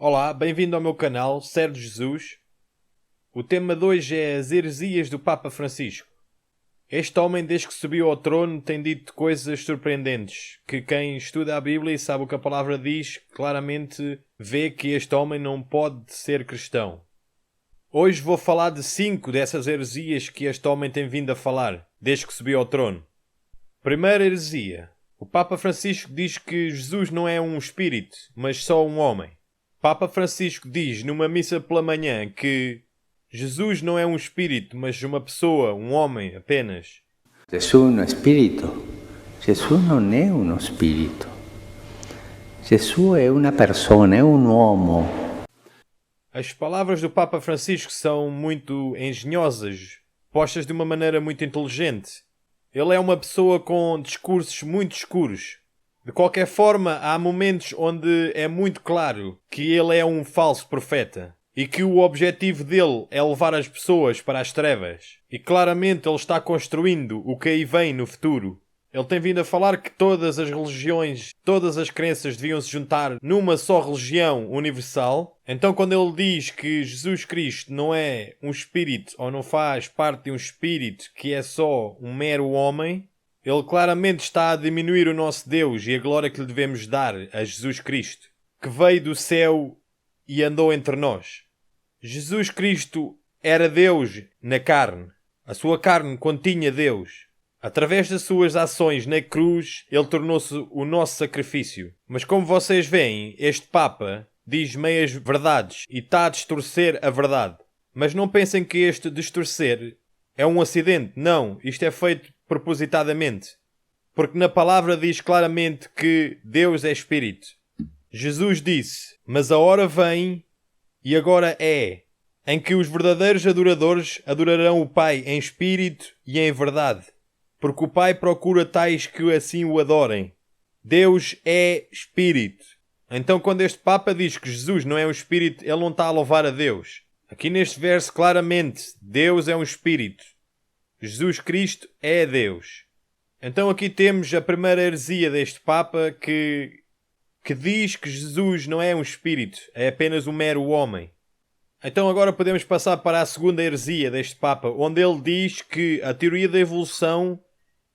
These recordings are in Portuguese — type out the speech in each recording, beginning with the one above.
Olá, bem-vindo ao meu canal, Sérgio Jesus. O tema de hoje é as heresias do Papa Francisco. Este homem, desde que subiu ao trono, tem dito coisas surpreendentes, que quem estuda a Bíblia e sabe o que a palavra diz, claramente vê que este homem não pode ser cristão. Hoje vou falar de 5 dessas heresias que este homem tem vindo a falar, desde que subiu ao trono. Primeira heresia. O Papa Francisco diz que Jesus não é um espírito, mas só um homem. Papa Francisco diz numa missa pela manhã que Jesus não é um espírito, mas uma pessoa, um homem apenas. Jesus é um espírito. Jesus não é um espírito. Jesus é uma pessoa, é um homem. As palavras do Papa Francisco são muito engenhosas, postas de uma maneira muito inteligente. Ele é uma pessoa com discursos muito escuros. De qualquer forma, há momentos onde é muito claro que ele é um falso profeta e que o objetivo dele é levar as pessoas para as trevas. E claramente ele está construindo o que aí vem no futuro. Ele tem vindo a falar que todas as religiões, todas as crenças deviam se juntar numa só religião universal. Então quando ele diz que Jesus Cristo não é um espírito ou não faz parte de um espírito que é só um mero homem, ele claramente está a diminuir o nosso Deus e a glória que lhe devemos dar a Jesus Cristo, que veio do céu e andou entre nós. Jesus Cristo era Deus na carne. A sua carne continha Deus. Através das suas ações na cruz, ele tornou-se o nosso sacrifício. Mas como vocês veem, este Papa diz meias verdades e está a distorcer a verdade. Mas não pensem que este distorcer é um acidente. Não, isto é feito propositadamente. Porque na palavra diz claramente que Deus é Espírito. Jesus disse, mas a hora vem, e agora é, em que os verdadeiros adoradores adorarão o Pai em espírito e em verdade. Porque o Pai procura tais que assim o adorem. Deus é Espírito. Então quando este Papa diz que Jesus não é um Espírito, ele não está a louvar a Deus. Aqui neste verso claramente, Deus é um Espírito. Jesus Cristo é Deus. Então aqui temos a primeira heresia deste Papa que diz que Jesus não é um espírito, é apenas um mero homem. Então agora podemos passar para a segunda heresia deste Papa, onde ele diz que a teoria da evolução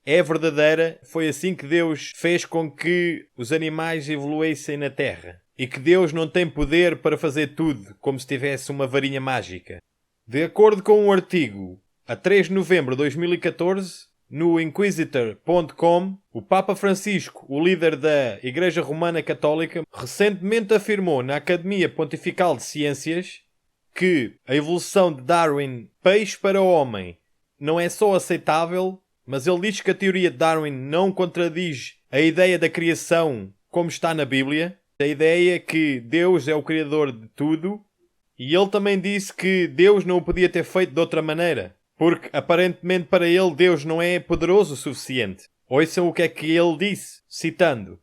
é verdadeira, foi assim que Deus fez com que os animais evoluíssem na Terra. E que Deus não tem poder para fazer tudo, como se tivesse uma varinha mágica. De acordo com um artigo a 3 de novembro de 2014, no Inquisitor.com, o Papa Francisco, o líder da Igreja Romana Católica, recentemente afirmou na Academia Pontifical de Ciências que a evolução de Darwin, peixe para homem, não é só aceitável, mas ele diz que a teoria de Darwin não contradiz a ideia da criação como está na Bíblia, a ideia que Deus é o criador de tudo, e ele também disse que Deus não o podia ter feito de outra maneira. Porque, aparentemente, para ele, Deus não é poderoso o suficiente. Ouçam o que é que ele disse, citando.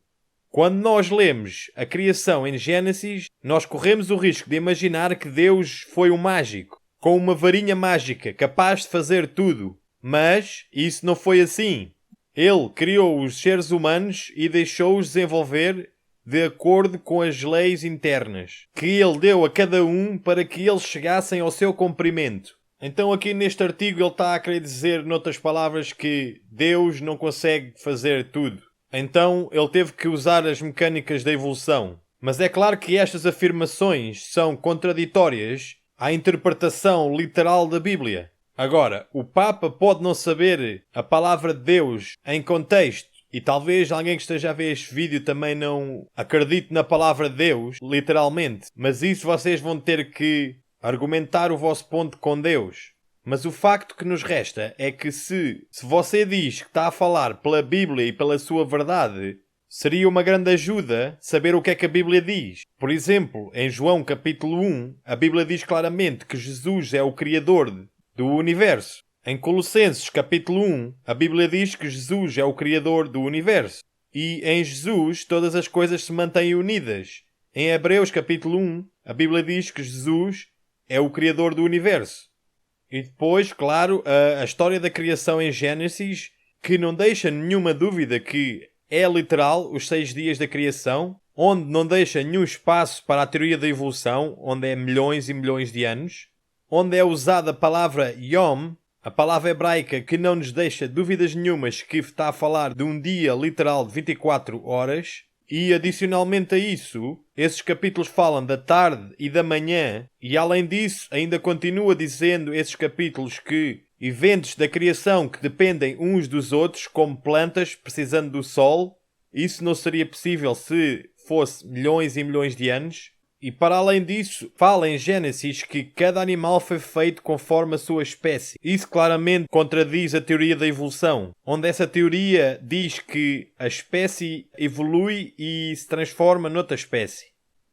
Quando nós lemos a criação em Gênesis, nós corremos o risco de imaginar que Deus foi um mágico, com uma varinha mágica, capaz de fazer tudo. Mas isso não foi assim. Ele criou os seres humanos e deixou-os desenvolver de acordo com as leis internas, que ele deu a cada um para que eles chegassem ao seu cumprimento. Então aqui neste artigo ele está a querer dizer, noutras palavras, que Deus não consegue fazer tudo. Então ele teve que usar as mecânicas da evolução. Mas é claro que estas afirmações são contraditórias à interpretação literal da Bíblia. Agora, o Papa pode não saber a palavra de Deus em contexto, e talvez alguém que esteja a ver este vídeo também não acredite na palavra de Deus, literalmente. Mas isso vocês vão ter que argumentar o vosso ponto com Deus. Mas o facto que nos resta é que se você diz que está a falar pela Bíblia e pela sua verdade, seria uma grande ajuda saber o que é que a Bíblia diz. Por exemplo, em João capítulo 1, a Bíblia diz claramente que Jesus é o Criador do universo. Em Colossenses capítulo 1, a Bíblia diz que Jesus é o Criador do universo. E em Jesus todas as coisas se mantêm unidas. Em Hebreus capítulo 1, a Bíblia diz que Jesus é o Criador do universo. E depois, claro, a história da criação em Gênesis, que não deixa nenhuma dúvida que é literal os 6 dias da criação, onde não deixa nenhum espaço para a teoria da evolução, onde é milhões e milhões de anos, onde é usada a palavra Yom, a palavra hebraica que não nos deixa dúvidas nenhumas que está a falar de um dia literal de 24 horas, e adicionalmente a isso, esses capítulos falam da tarde e da manhã, e além disso ainda continua dizendo esses capítulos que eventos da criação que dependem uns dos outros, como plantas precisando do sol, isso não seria possível se fosse milhões e milhões de anos. E para além disso, fala em Gênesis que cada animal foi feito conforme a sua espécie. Isso claramente contradiz a teoria da evolução, onde essa teoria diz que a espécie evolui e se transforma noutra espécie.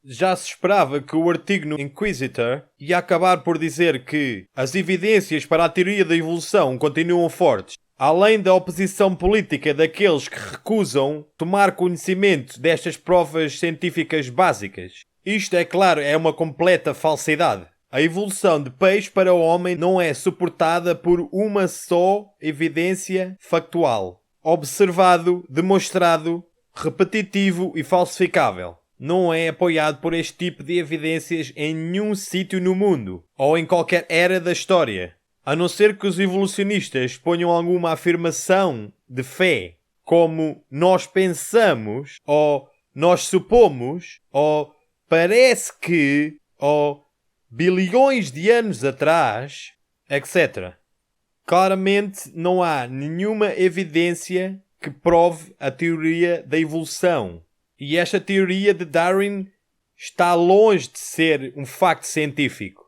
Já se esperava que o artigo no Inquisitor ia acabar por dizer que as evidências para a teoria da evolução continuam fortes, além da oposição política daqueles que recusam tomar conhecimento destas provas científicas básicas. Isto, é claro, é uma completa falsidade. A evolução de peixe para o homem não é suportada por uma só evidência factual. Observado, demonstrado, repetitivo e falsificável. Não é apoiado por este tipo de evidências em nenhum sítio no mundo, ou em qualquer era da história. A não ser que os evolucionistas ponham alguma afirmação de fé, como nós pensamos, ou nós supomos, ou parece que, ou bilhões de anos atrás, etc. Claramente não há nenhuma evidência que prove a teoria da evolução. E esta teoria de Darwin está longe de ser um facto científico.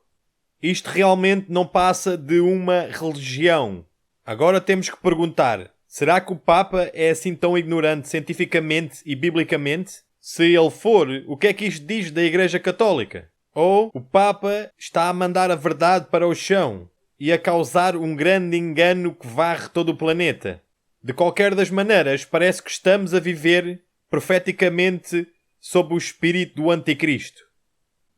Isto realmente não passa de uma religião. Agora temos que perguntar, será que o Papa é assim tão ignorante cientificamente e biblicamente? Se ele for, o que é que isto diz da Igreja Católica? Ou o Papa está a mandar a verdade para o chão e a causar um grande engano que varre todo o planeta? De qualquer das maneiras, parece que estamos a viver profeticamente sob o espírito do Anticristo.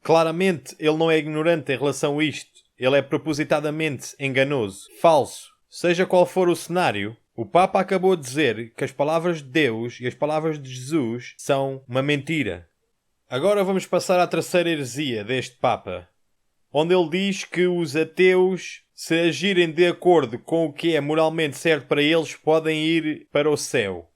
Claramente, ele não é ignorante em relação a isto. Ele é propositadamente enganoso, falso. Seja qual for o cenário, o Papa acabou de dizer que as palavras de Deus e as palavras de Jesus são uma mentira. Agora vamos passar à terceira heresia deste Papa, onde ele diz que os ateus, se agirem de acordo com o que é moralmente certo para eles, podem ir para o céu.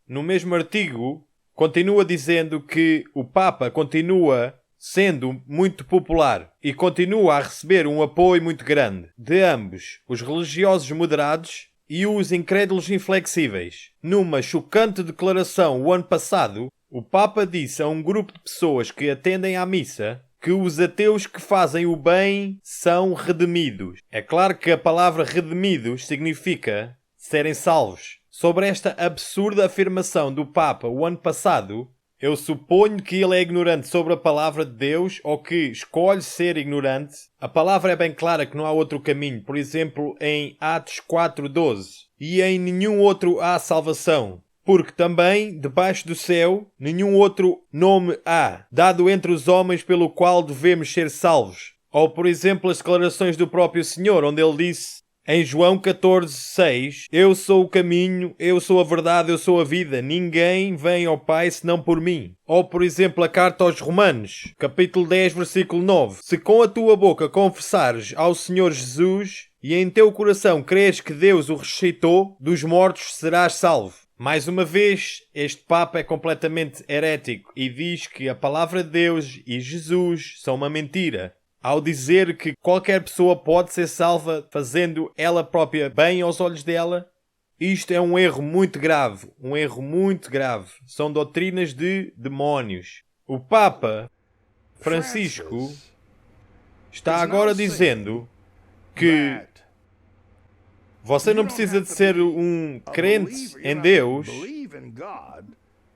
No mesmo artigo, continua dizendo que o Papa continua sendo muito popular e continua a receber um apoio muito grande de ambos, os religiosos moderados e os incrédulos inflexíveis. Numa chocante declaração o ano passado, o Papa disse a um grupo de pessoas que atendem à missa que os ateus que fazem o bem são redimidos. É claro que a palavra redimidos significa serem salvos. Sobre esta absurda afirmação do Papa o ano passado, eu suponho que ele é ignorante sobre a palavra de Deus ou que escolhe ser ignorante. A palavra é bem clara que não há outro caminho. Por exemplo, em Atos 4:12. E em nenhum outro há salvação. Porque também, debaixo do céu, nenhum outro nome há, dado entre os homens pelo qual devemos ser salvos. Ou, por exemplo, as declarações do próprio Senhor, onde ele disse, em João 14:6, eu sou o caminho, eu sou a verdade, eu sou a vida. Ninguém vem ao Pai senão por mim. Ou, por exemplo, a carta aos Romanos, capítulo 10, versículo 9. Se com a tua boca confessares ao Senhor Jesus e em teu coração creres que Deus o ressuscitou dos mortos, serás salvo. Mais uma vez, este Papa é completamente herético e diz que a palavra de Deus e Jesus são uma mentira, ao dizer que qualquer pessoa pode ser salva fazendo ela própria bem aos olhos dela. Isto é um erro muito grave, um erro muito grave. São doutrinas de demónios. O Papa Francisco está agora dizendo que você não precisa de ser um crente em Deus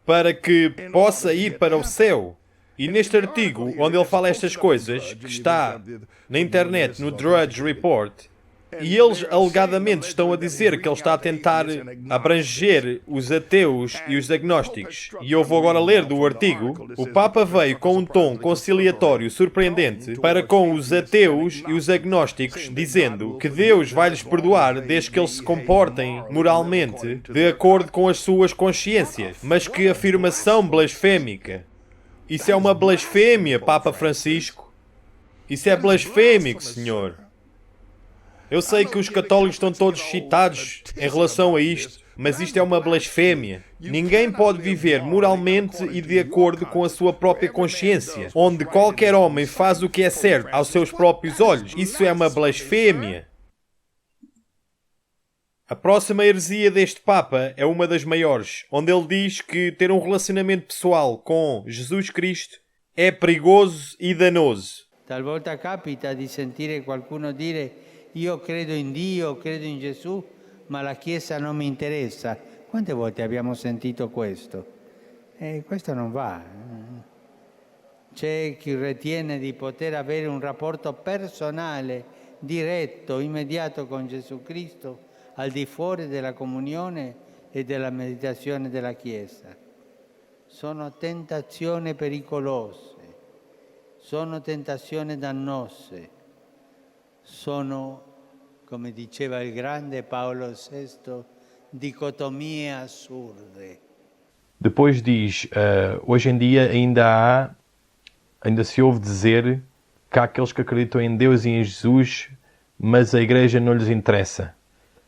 para que possa ir para o céu. E neste artigo, onde ele fala estas coisas, que está na internet, no Drudge Report, e eles alegadamente estão a dizer que ele está a tentar abranger os ateus e os agnósticos. E eu vou agora ler do artigo. O Papa veio com um tom conciliatório surpreendente para com os ateus e os agnósticos, dizendo que Deus vai lhes perdoar desde que eles se comportem moralmente de acordo com as suas consciências, mas que afirmação blasfémica. Isso é uma blasfêmia, Papa Francisco. Isso é blasfémico, senhor. Eu sei que os católicos estão todos excitados em relação a isto, mas isto é uma blasfémia. Ninguém pode viver moralmente e de acordo com a sua própria consciência, onde qualquer homem faz o que é certo aos seus próprios olhos. Isso é uma blasfémia. A próxima heresia deste Papa é uma das maiores, onde ele diz que ter um relacionamento pessoal com Jesus Cristo é perigoso e danoso. Talvolta capita di sentire qualcuno dire io credo in Dio, credo in Gesù, ma la Chiesa non mi interessa. Quante volte abbiamo sentito questo? Questo non va. C'è chi ritiene di poter avere un rapporto personale, diretto, immediato con Gesù Cristo, al di fuori della comunione e della meditazione della Chiesa. Sono tentazioni pericolose, sono tentazioni dannose, sono, come diceva il grande Paolo VI, dicotomie assurde. Depois diz, hoje em dia ainda se ouve dizer que há aqueles que acreditam em Deus e em Jesus, mas a Igreja não lhes interessa.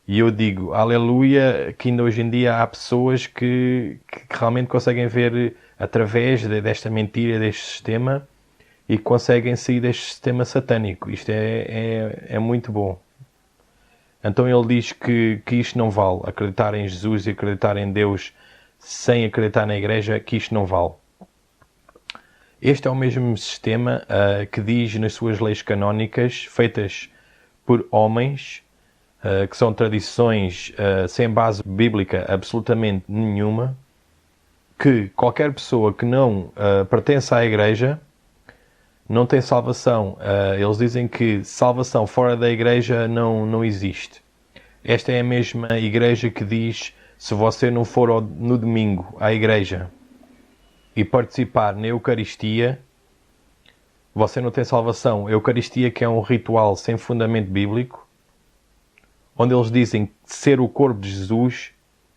E eu digo, aleluia, que ainda hoje em dia há pessoas que realmente conseguem ver através desta mentira, deste sistema, e conseguem sair deste sistema satânico. Isto é muito bom. Então ele diz que isto não vale. Acreditar em Jesus e acreditar em Deus sem acreditar na Igreja, que isto não vale. Este é o mesmo sistema que diz nas suas leis canónicas, feitas por homens, que são tradições sem base bíblica absolutamente nenhuma, que qualquer pessoa que não pertence à Igreja não tem salvação. Eles dizem que salvação fora da Igreja não existe. Esta é a mesma Igreja que diz, se você não for no domingo à Igreja e participar na Eucaristia, você não tem salvação. A Eucaristia, que é um ritual sem fundamento bíblico, onde eles dizem ser o corpo de Jesus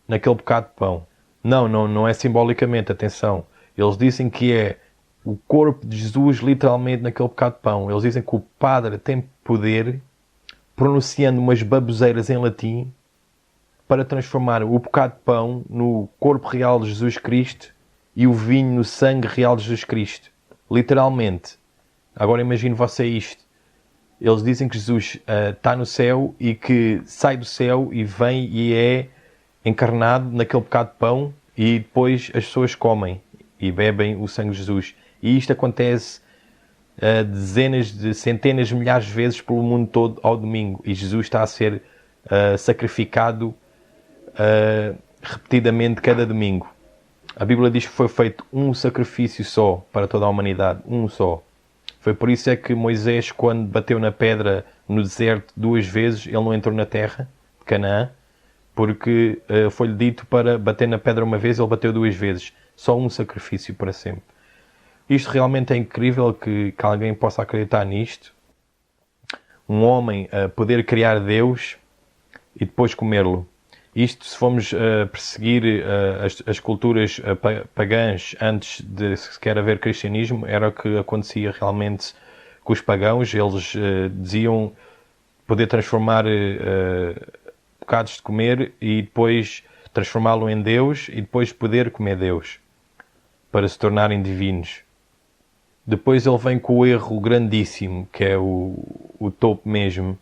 naquele bocado de pão. Não é simbolicamente, atenção. Eles dizem que é o corpo de Jesus literalmente naquele bocado de pão. Eles dizem que o padre tem poder, pronunciando umas baboseiras em latim, para transformar o bocado de pão no corpo real de Jesus Cristo e o vinho no sangue real de Jesus Cristo. Literalmente. Agora imagine você isto. Eles dizem que Jesus está no céu e que sai do céu e vem e é encarnado naquele bocado de pão e depois as pessoas comem e bebem o sangue de Jesus. E isto acontece dezenas de centenas de milhares de vezes pelo mundo todo ao domingo. E Jesus está a ser sacrificado repetidamente cada domingo. A Bíblia diz que foi feito um sacrifício só para toda a humanidade. Um só. Foi por isso é que Moisés, quando bateu na pedra no deserto 2 vezes, ele não entrou na terra de Canaã, porque foi-lhe dito para bater na pedra uma vez, ele bateu 2 vezes. Só um sacrifício para sempre. Isto realmente é incrível que alguém possa acreditar nisto. Um homem poder criar Deus e depois comê-lo. Isto, se formos perseguir as culturas pagãs antes de sequer haver cristianismo, era o que acontecia realmente com os pagãos. Eles diziam poder transformar bocados de comer e depois transformá-lo em Deus e depois poder comer Deus, para se tornarem divinos. Depois ele vem com o erro grandíssimo, que é o topo mesmo,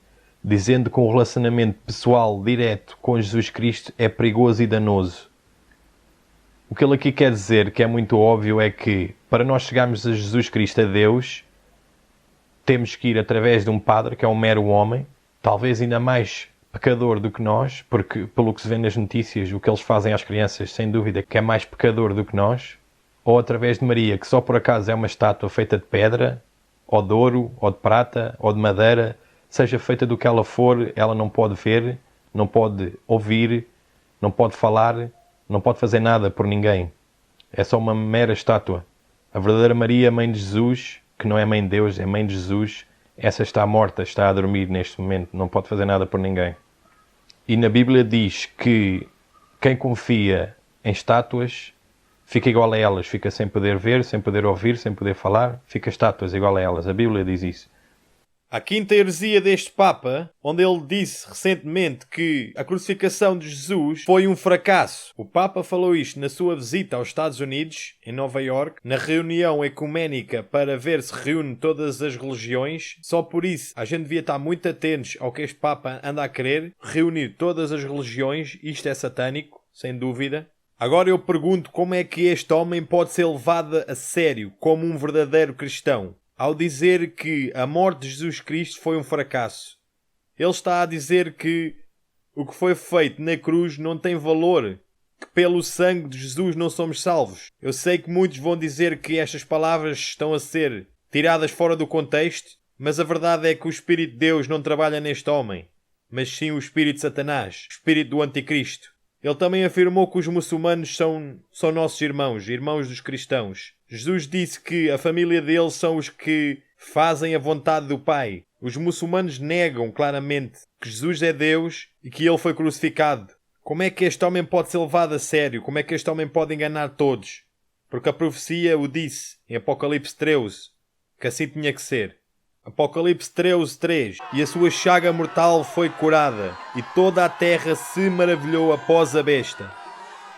dizendo que um relacionamento pessoal direto com Jesus Cristo é perigoso e danoso. O que ele aqui quer dizer, que é muito óbvio, é que para nós chegarmos a Jesus Cristo, a Deus, temos que ir através de um padre, que é um mero homem, talvez ainda mais pecador do que nós, porque pelo que se vê nas notícias, o que eles fazem às crianças, sem dúvida, que é mais pecador do que nós, ou através de Maria, que só por acaso é uma estátua feita de pedra, ou de ouro, ou de prata, ou de madeira, seja feita do que ela for, ela não pode ver, não pode ouvir, não pode falar, não pode fazer nada por ninguém. É só uma mera estátua. A verdadeira Maria, mãe de Jesus, que não é mãe de Deus, é mãe de Jesus, essa está morta, está a dormir neste momento, não pode fazer nada por ninguém. E na Bíblia diz que quem confia em estátuas fica igual a elas, fica sem poder ver, sem poder ouvir, sem poder falar, fica estátuas igual a elas. A Bíblia diz isso. A quinta heresia deste Papa, onde ele disse recentemente que a crucificação de Jesus foi um fracasso. O Papa falou isto na sua visita aos Estados Unidos, em Nova York, na reunião ecuménica para ver se reúne todas as religiões. Só por isso a gente devia estar muito atentos ao que este Papa anda a querer, reunir todas as religiões. Isto é satânico, sem dúvida. Agora eu pergunto como é que este homem pode ser levado a sério como um verdadeiro cristão, ao dizer que a morte de Jesus Cristo foi um fracasso. Ele está a dizer que o que foi feito na cruz não tem valor, que pelo sangue de Jesus não somos salvos. Eu sei que muitos vão dizer que estas palavras estão a ser tiradas fora do contexto, mas a verdade é que o Espírito de Deus não trabalha neste homem, mas sim o Espírito de Satanás, o Espírito do Anticristo. Ele também afirmou que os muçulmanos são nossos irmãos, irmãos dos cristãos. Jesus disse que a família deles são os que fazem a vontade do Pai. Os muçulmanos negam claramente que Jesus é Deus e que ele foi crucificado. Como é que este homem pode ser levado a sério? Como é que este homem pode enganar todos? Porque a profecia o disse em Apocalipse 13, que assim tinha que ser. Apocalipse 13:3. E a sua chaga mortal foi curada, e toda a terra se maravilhou após a besta.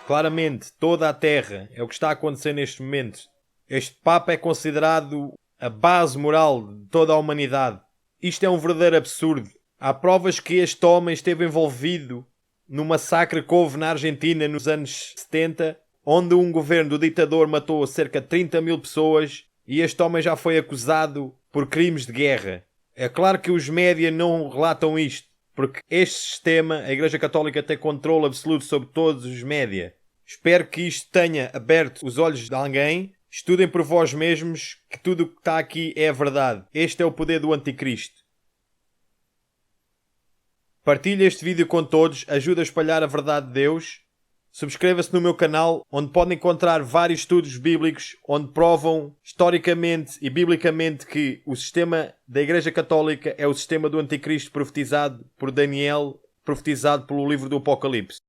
Claramente, toda a terra é o que está a acontecer neste momento. Este Papa é considerado a base moral de toda a humanidade. Isto é um verdadeiro absurdo. Há provas que este homem esteve envolvido no massacre que houve na Argentina nos anos 70, onde um governo do ditador matou cerca de 30 mil pessoas, e este homem já foi acusado por crimes de guerra. É claro que os média não relatam isto, porque este sistema, a Igreja Católica, tem controle absoluto sobre todos os média. Espero que isto tenha aberto os olhos de alguém. Estudem por vós mesmos que tudo o que está aqui é a verdade. Este é o poder do Anticristo. Partilhe este vídeo com todos, ajuda a espalhar a verdade de Deus. Subscreva-se no meu canal, onde podem encontrar vários estudos bíblicos, onde provam historicamente e biblicamente que o sistema da Igreja Católica é o sistema do Anticristo profetizado por Daniel, profetizado pelo livro do Apocalipse.